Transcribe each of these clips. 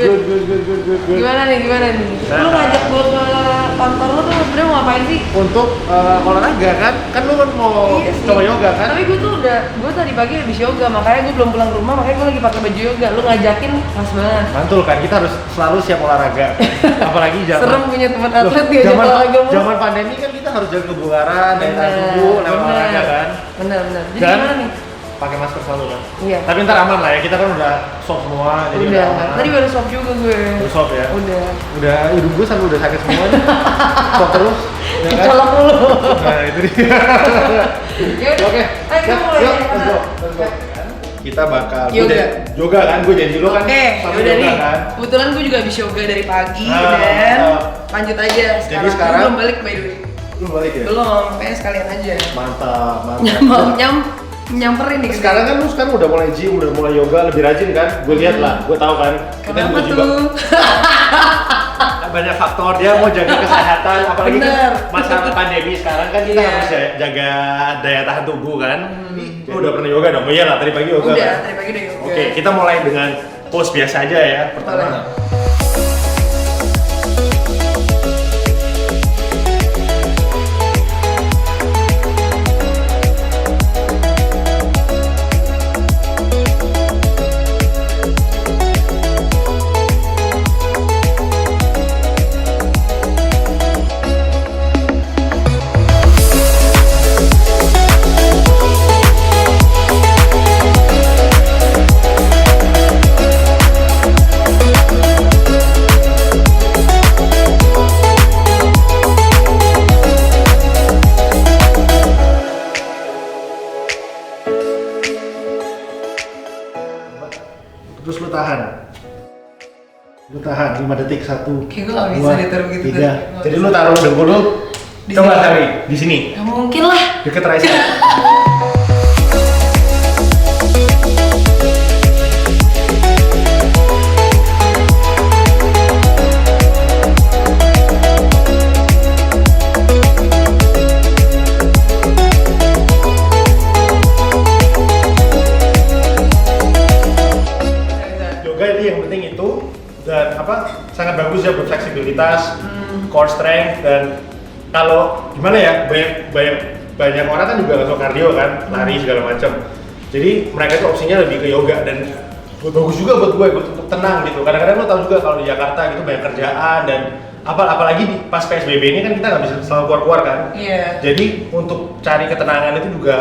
Good. Gimana nih? Lu ngajak gue ke kantor lu tuh sebenarnya mau ngapain sih? Untuk olahraga kan lu kan mau coba yoga kan? Tapi gue tadi pagi habis yoga, makanya gue belum pulang ke rumah, makanya gue lagi pakai baju yoga. Lu ngajakin pas banget. Mantul kan, kita harus selalu siap olahraga. Apalagi serem punya teman atlet dia olahraga mulu. Zaman pandemi kan kita harus jaga kebugaran, daya tahan tubuh, lewat olahraga kan? Bener. Jadi gimana nih? Pakai masker selalu kan? Iya. Tapi ntar aman lah ya, kita kan udah swab semua. Jadi udah aman. Tadi baru swab juga gue. Udah swab ya? Udah hidung gue sampai udah sakit semua nih. Swab terus. Ya kan? Colok dulu. Nah itu dia. Oke. Ayo kita mulai. Let's go. Kita bakal yoga kan, gue janji lo kan. Oke, yaudah nih. Kan? Kebetulan gue juga habis yoga dari pagi dan lanjut aja. Jadi sekarang belum balik by the way. Belum balik ya? Belum, kayaknya sekalian aja. Mantap. Nyamperin nih. Sekarang kan lu udah mulai gym, udah mulai yoga, lebih rajin kan? Gue lihat lah, gue tahu kan. Kenapa tuh? Banyak faktor, dia mau jaga kesehatan, apalagi kan masa pandemi sekarang kan kita harus jaga daya tahan tubuh kan. Lu udah pernah yoga dong? Oh iya lah, tadi pagi yoga kan? Tadi pagi udah yoga. Oke, kita mulai dengan pose biasa aja ya, pertama. Terus lu tahan 5 detik, 1, 2, 3. Jadi lu taruh dengkul lu, coba tarik di sini. Gak mungkin lah. Deket tricep. Yang penting itu dan sangat bagus ya buat fleksibilitas, core strength, dan kalau gimana ya banyak orang kan juga nggak kardio kan, lari segala macam. Jadi mereka tuh opsinya lebih ke yoga dan bagus juga buat gue untuk tenang gitu. Kadang-kadang lo tau juga kalau di Jakarta gitu banyak kerjaan dan apalagi pas PSBB ini kan kita nggak bisa selalu keluar kan. Jadi untuk cari ketenangan itu juga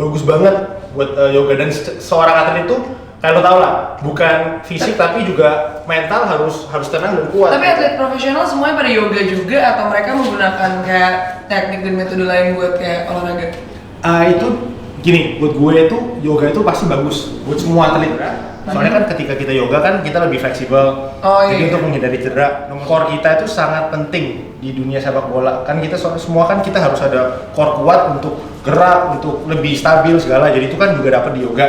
bagus banget buat yoga, dan seorang atlet itu kayak lo tau lah, bukan fisik tapi juga mental harus tenang dan kuat. Tapi atlet profesional semuanya pada yoga juga atau mereka menggunakan kayak teknik dan metode lain buat kayak olahraga? Itu gini, buat gue itu yoga itu pasti bagus buat semua atlet. Soalnya kan ketika kita yoga kan kita lebih fleksibel. Jadi untuk menghindari cedera, core kita itu sangat penting di dunia sepak bola. Kan kita semua kan kita harus ada core kuat untuk gerak, untuk lebih stabil segala. Jadi itu kan juga dapat di yoga.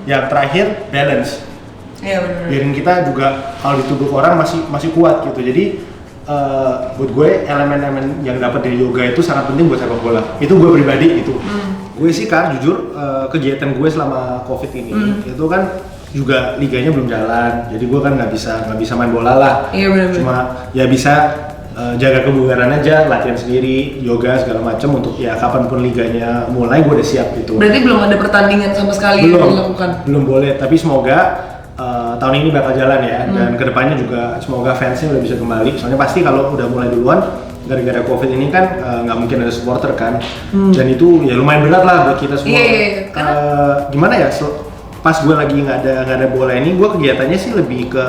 Yang terakhir balance. Iya benar. Biarin kita juga kalau di tubuh orang masih kuat gitu. Jadi buat gue elemen-elemen yang dapat dari yoga itu sangat penting buat sepak bola. Itu gue pribadi itu. Gue sih jujur kegiatan gue selama COVID ini itu kan juga liganya belum jalan, jadi gue kan nggak bisa main bola lah. Iya benar. Cuma ya bisa jaga kebugaran aja, latihan sendiri, yoga segala macam untuk ya kapanpun liganya mulai gue udah siap gitu. Berarti belum ada pertandingan sama sekali yang dilakukan? Belum boleh, tapi semoga tahun ini bakal jalan ya, dan kedepannya juga semoga fansnya udah bisa kembali. Soalnya pasti kalau udah mulai duluan gara-gara COVID ini kan nggak mungkin ada supporter kan, dan itu ya lumayan berat lah buat kita semua. Gimana ya? Pas gue lagi nggak ada bola ini, gue kegiatannya sih lebih ke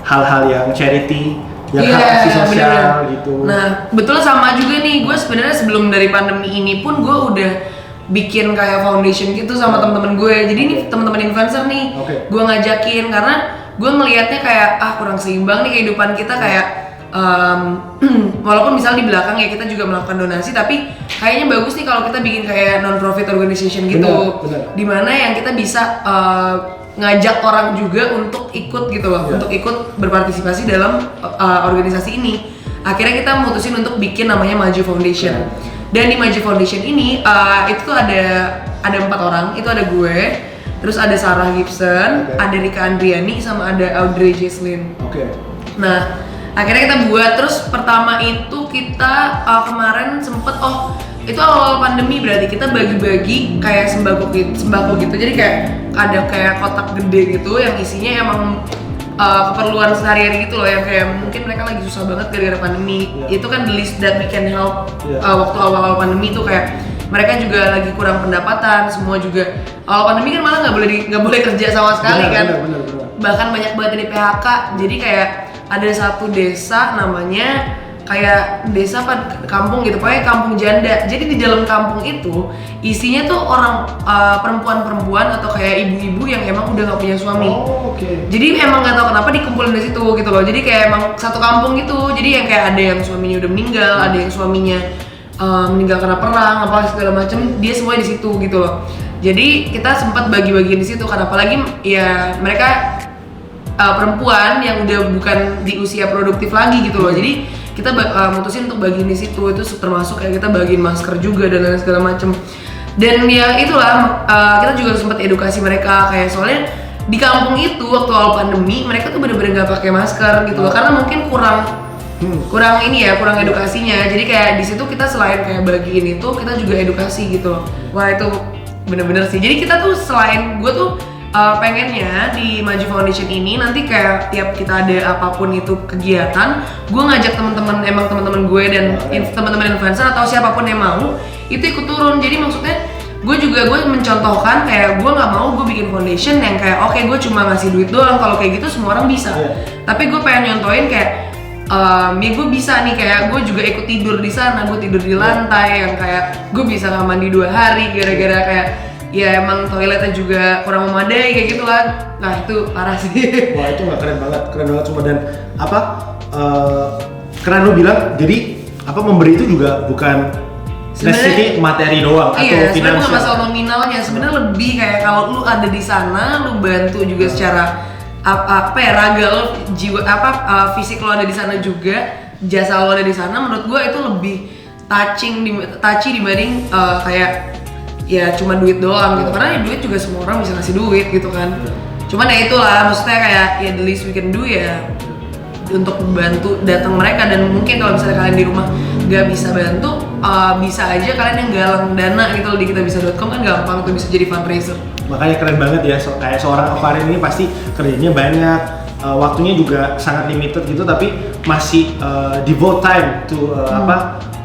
hal-hal yang charity, yang aksi sosial gitu. Nah, betul sama juga nih. Gue sebenarnya sebelum dari pandemi ini pun gue udah bikin kayak foundation gitu sama teman-teman gue. Jadi ini teman-teman influencer nih, gue ngajakin karena gue ngelihatnya kayak kurang seimbang nih kehidupan kita kayak. Walaupun misalnya di belakang ya kita juga melakukan donasi, tapi kayaknya bagus nih kalau kita bikin kayak non-profit organization gitu, dimana yang kita bisa ngajak orang juga untuk ikut gitu loh, untuk ikut berpartisipasi dalam organisasi ini. Akhirnya kita memutusin untuk bikin namanya Maju Foundation. Dan di Maju Foundation ini itu tuh ada 4 orang, itu ada gue, terus ada Sarah Gibson, ada Rika Andriani, sama ada Audrey Jesslyn. Nah, akhirnya kita buat. Terus pertama itu kita kemarin sempet itu awal pandemi, berarti kita bagi-bagi kayak sembako gitu. Jadi kayak ada kayak kotak gede gitu yang isinya emang keperluan sehari-hari gitu loh, yang kayak mungkin mereka lagi susah banget gara-gara pandemi. Itu kan the list that we can help. Waktu awal-awal pandemi itu kayak mereka juga lagi kurang pendapatan, semua juga awal pandemi kan malah nggak boleh kerja sama sekali kan. Bener. Bahkan banyak banget yang di PHK. Jadi kayak ada satu desa namanya kayak desa kampung gitu, pokoknya kampung janda. Jadi di dalam kampung itu isinya tuh orang perempuan-perempuan atau kayak ibu-ibu yang emang udah nggak punya suami. Jadi emang nggak tahu kenapa dikumpulin di situ gitu loh. Jadi kayak emang satu kampung gitu. Jadi yang kayak ada yang suaminya udah meninggal, ada yang suaminya meninggal karena perang, apa segala macem. Dia semua di situ gitu loh. Jadi kita sempat bagi-bagiin di situ karena apalagi ya mereka perempuan yang udah bukan di usia produktif lagi gitu loh. Jadi kita mutusin untuk bagiin di situ. Itu termasuk kayak kita bagiin masker juga dan lain segala macem. Dan ya itulah kita juga sempat edukasi mereka kayak soalnya di kampung itu waktu awal pandemi mereka tuh bener-bener nggak pakai masker gitu loh, karena mungkin kurang edukasinya. Jadi kayak di situ kita selain kayak bagiin itu kita juga edukasi gitu loh. Wah itu bener-bener sih. Jadi kita tuh selain gue tuh pengennya di Maju Foundation ini nanti kayak tiap kita ada apapun itu kegiatan, gue ngajak teman-teman gue dan teman-teman influencer atau siapapun yang mau itu ikut turun. Jadi maksudnya gue mencontohkan kayak gue nggak mau gue bikin foundation yang kayak oke, gue cuma ngasih duit doang, kalau kayak gitu semua orang bisa. Tapi gue pengen nyontohin kayak ya gue bisa nih, kayak gue juga ikut tidur di sana, gue tidur di lantai yang kayak gue bisa nggak mandi 2 hari gara-gara kayak ya emang toiletnya juga kurang memadai kayak gitu kan. Nah itu parah sih. Wah itu nggak keren banget semua. Dan keren lo bilang, jadi memberi itu juga bukan necessity materi doang atau finansial. Sebenarnya bukan masalah nominalnya, sebenarnya lebih kayak kalau lu ada di sana, lu bantu juga secara raga lo, jiwa fisik lo ada di sana juga, jasa lo ada di sana. Menurut gue itu lebih touchy dibanding kayak ya cuma duit doang gitu, karena ya duit juga semua orang bisa ngasih duit gitu kan. Cuman ya itulah maksudnya kayak ya the least we can do ya untuk bantu datang mereka. Dan mungkin kalau misalnya kalian di rumah nggak bisa bantu, bisa aja kalian yang galang dana gitu loh di kitabisa.com kan gampang tuh, bisa jadi fundraiser. Makanya keren banget ya, kayak seorang Ovarin ini pasti kerjanya banyak, waktunya juga sangat limited gitu, tapi masih devote time to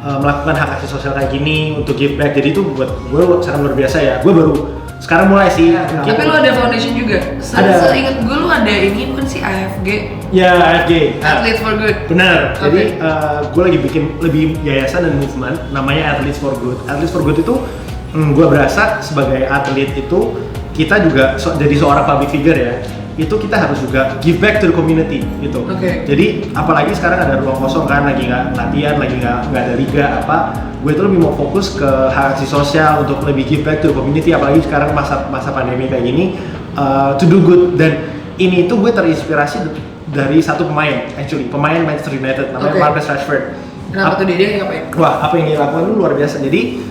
melakukan hak asasi sosial kayak gini untuk give back. Jadi itu buat gue sangat luar biasa ya. Gue baru sekarang mulai sih. Tapi lu ada foundation juga? Ada. Seingat gue lu ada ini bukan sih, AFG? Ya AFG. Athletes for Good. Benar. Jadi gue lagi bikin lebih yayasan dan movement namanya Athletes for Good. Athletes for Good itu gue berasa sebagai atlet itu kita juga jadi seorang public figure ya. Itu kita harus juga give back to the community gitu. Jadi apalagi sekarang ada ruang kosong kan, lagi nggak latihan, lagi nggak ada liga gue itu lebih mau fokus ke hak asasi sosial untuk lebih give back to the community, apalagi sekarang masa pandemi kayak gini, to do good. Dan ini tuh gue terinspirasi dari satu pemain Manchester United namanya Marcus Rashford. Kenapa tuh dia ngapain? Wah, apa yang dia lakukan itu luar biasa. Jadi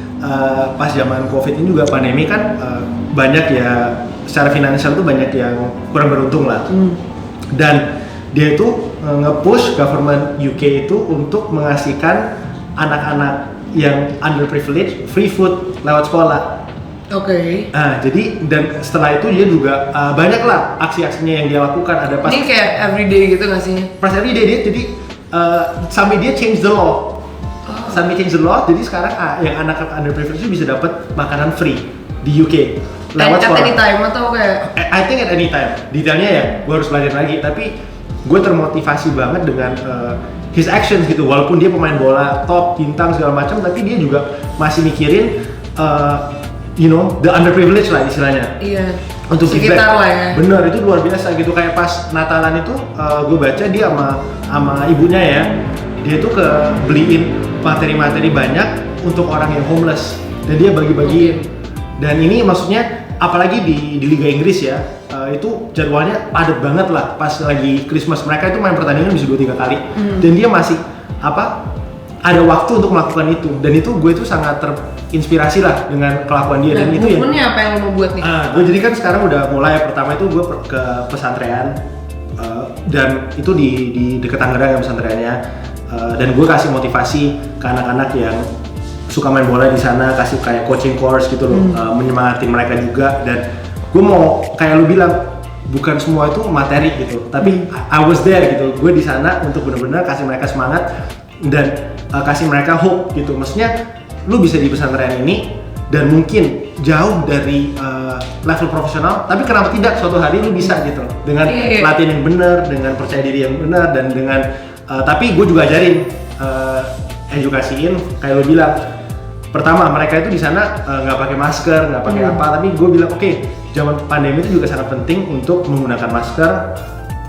pas zaman Covid ini juga pandemi kan, banyak ya secara finansial tuh banyak yang kurang beruntung lah. Dan dia itu nge-push government UK itu untuk mengasihkan anak-anak yang underprivileged free food lewat sekolah. Jadi dan setelah itu dia juga banyak lah aksi-aksinya yang dia lakukan. Ada pas ini kayak everyday gitu ngasihnya? Pas everyday dia jadi sampai dia change the law. Sampai change the law, jadi sekarang yang anak-anak underprivileged itu bisa dapat makanan free di UK lewat sekolah. At any time atau kayak? I think at any time. Detailnya ya, gue harus belajar lagi. Tapi gue termotivasi banget dengan his actions gitu. Walaupun dia pemain bola top, bintang segala macam, tapi dia juga masih mikirin the underprivileged lah istilahnya. Iya. Untuk sekitar lah ya. Bener, itu luar biasa gitu. Kayak pas Natalan itu gue baca dia sama ibunya ya, dia tuh beliin materi-materi banyak untuk orang yang homeless dan dia bagi-bagiin. Dan ini maksudnya apalagi di Liga Inggris ya, itu jadwalnya padat banget lah pas lagi Christmas. Mereka itu main pertandingan bisa 2-3 kali dan dia masih ada waktu untuk melakukan itu, dan itu gue tuh sangat terinspirasi lah dengan kelakuan dia. Dan itu ya apa yang lo mau buat nih? Gue jadi kan sekarang udah mulai, pertama itu gue ke pesantren, dan itu di dekat Tangerang ya pesantrennya, dan gue kasih motivasi ke anak-anak yang suka main bola di sana, kasih kayak coaching course gitu loh, menyemangati mereka juga. Dan gue mau kayak lu bilang, bukan semua itu materi gitu, tapi I was there gitu, gue di sana untuk benar-benar kasih mereka semangat dan kasih mereka hope gitu. Maksudnya lu bisa di pesantren ini dan mungkin jauh dari level profesional, tapi kenapa tidak suatu hari lu bisa gitu dengan latihan yang benar, dengan percaya diri yang benar, dan dengan tapi gue juga ajarin, edukasiin kayak lu bilang. Pertama, mereka itu di sana nggak pakai masker, nggak pakai apa, tapi gue bilang oke, zaman pandemi itu juga sangat penting untuk menggunakan masker,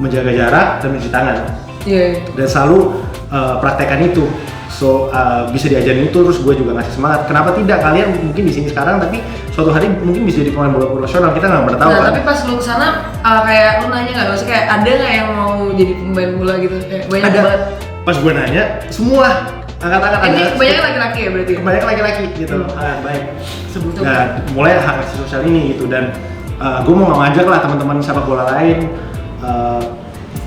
menjaga jarak, dan mencuci tangan. Dan selalu praktekkan itu. So bisa diajarin itu, terus gue juga ngasih semangat. Kenapa tidak, kalian mungkin di sini sekarang, tapi suatu hari mungkin bisa jadi pemain bola profesional, kita nggak pernah tahu kan. Tapi pas lu kesana kayak lu nanya nggak, maksudnya kayak ada nggak yang mau jadi pemain bola gitu? Kayak banyak ada banget. Pas gue nanya, semua angkat-angkat ini ada. kebanyakan laki-laki ya berarti? Kebanyakan laki-laki gitu. Baik. Nah, mulai hak aksi sosial ini gitu, dan gue mau ngajak lah teman-teman sepak bola lain,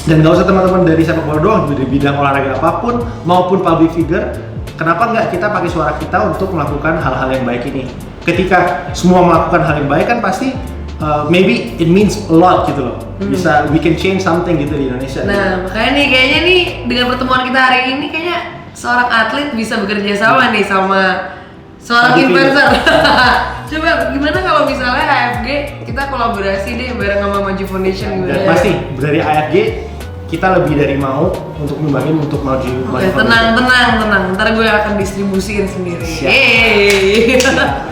dan gak usah teman-teman dari sepak bola doang, di bidang olahraga apapun maupun public figure, kenapa nggak kita pakai suara kita untuk melakukan hal-hal yang baik ini? Ketika semua melakukan hal yang baik kan pasti maybe it means a lot gitu loh. Bisa we can change something gitu di Indonesia. Nah, makanya nih kayaknya nih dengan pertemuan kita hari ini kayaknya seorang atlet bisa bekerja sama nih sama seorang influencer. Coba gimana kalau misalnya AFG kita kolaborasi deh bareng sama Maju Foundation gimana? Dan pasti dari AFG kita lebih dari mau untuk nyumbangin untuk Maju Foundation. Tenang. Ntar gue akan distribusiin sendiri. Yeay.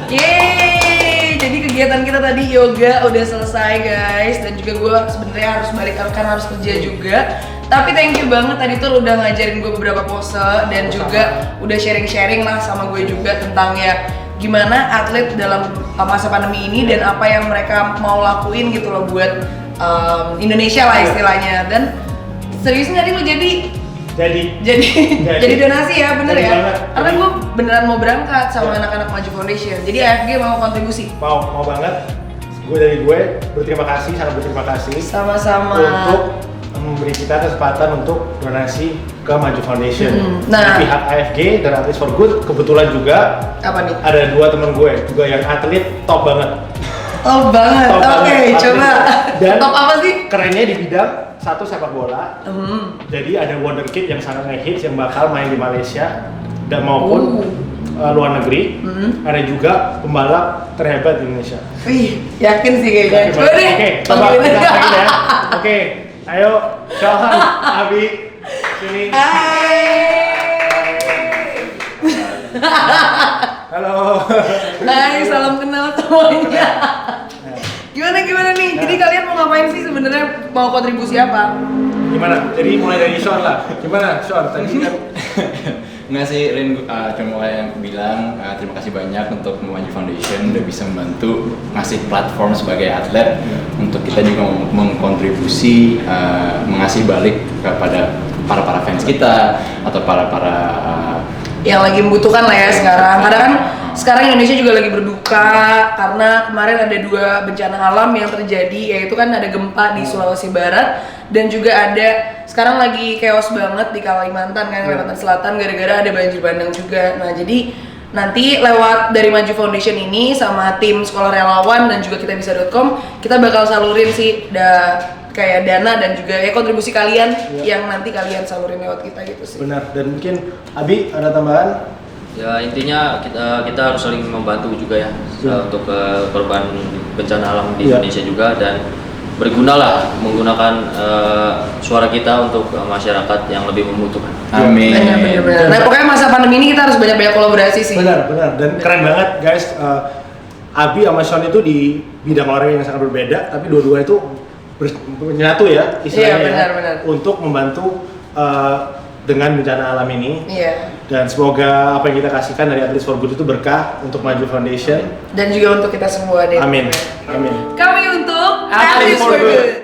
Yeay. Jadi kegiatan kita tadi yoga udah selesai guys, dan juga gue sebenarnya harus balik karena harus kerja juga. Tapi thank you banget tadi tuh udah ngajarin gue beberapa pose dan juga udah sharing-sharing lah sama gue juga tentang ya gimana atlet dalam masa pandemi ini dan apa yang mereka mau lakuin gitu loh buat Indonesia lah istilahnya. Dan serius nggak nih lo jadi donasi ya, bener ya? Banget. Karena gue beneran mau berangkat sama anak-anak Maju Foundation. Jadi AFG mau kontribusi. Mau banget. Gue berterima kasih, sangat berterima kasih. Sama-sama. Untuk memberi kita kesempatan untuk donasi ke Maju Foundation. Nah, di pihak AFG dan Athletes for Good kebetulan juga apa nih? ada dua teman gue juga yang atlet top banget. Oke, coba. Dan top apa sih? Kerennya di bidang satu sepak bola. Jadi ada wonderkid yang sangat ngehits yang bakal main di Malaysia dan maupun luar negeri. Ada juga pembalap terhebat di Indonesia. Wih, yakin sih kayaknya. Coba deh. Oke, coba kita lagi ya. Oke, ayo, Shalhan, Abi, sini. Halo. Hai, salam kenal semuanya. Gimana nih? Jadi kalian mau ngapain sih sebenarnya? Mau kontribusi apa? Gimana? Jadi mulai dari Sean lah. Gimana, Sean? Tadi kan Enggak sih, Rin, cuma yang bilang terima kasih banyak untuk Maju Foundation udah bisa membantu ngasih platform sebagai atlet untuk kita juga mengkontribusi, mengasih balik kepada para fans kita atau para yang lagi membutuhkan lah ya sekarang. Karena kan sekarang Indonesia juga lagi berduka karena kemarin ada 2 bencana alam yang terjadi, yaitu kan ada gempa di Sulawesi Barat dan juga ada sekarang lagi chaos banget di Kalimantan kan, Kalimantan Selatan gara-gara ada banjir bandang juga. Nah, jadi nanti lewat dari Maju Foundation ini sama tim Sekolah Relawan dan juga kitabisa.com kita bakal salurin sih kayak dana dan juga ya kontribusi kalian yang nanti kalian salurin lewat kita gitu sih. Benar, dan mungkin Abi ada tambahan? Ya intinya kita harus saling membantu juga ya untuk korban bencana alam di Indonesia juga, dan bergunalah menggunakan suara kita untuk masyarakat yang lebih membutuhkan. Amin. Benar. Nah pokoknya masa pandemi ini kita harus banyak-banyak kolaborasi sih. Benar, dan keren banget guys. Abi sama Sean itu di bidang olahraga yang sangat berbeda, tapi dua-dua itu menyatu ya istilahnya benar. Untuk membantu dengan bencana alam ini. Iya. Dan semoga apa yang kita kasihkan dari Athletes for Good itu berkah untuk Maju Foundation dan juga untuk kita semua deh. Amin. Kami untuk Athletes for Good.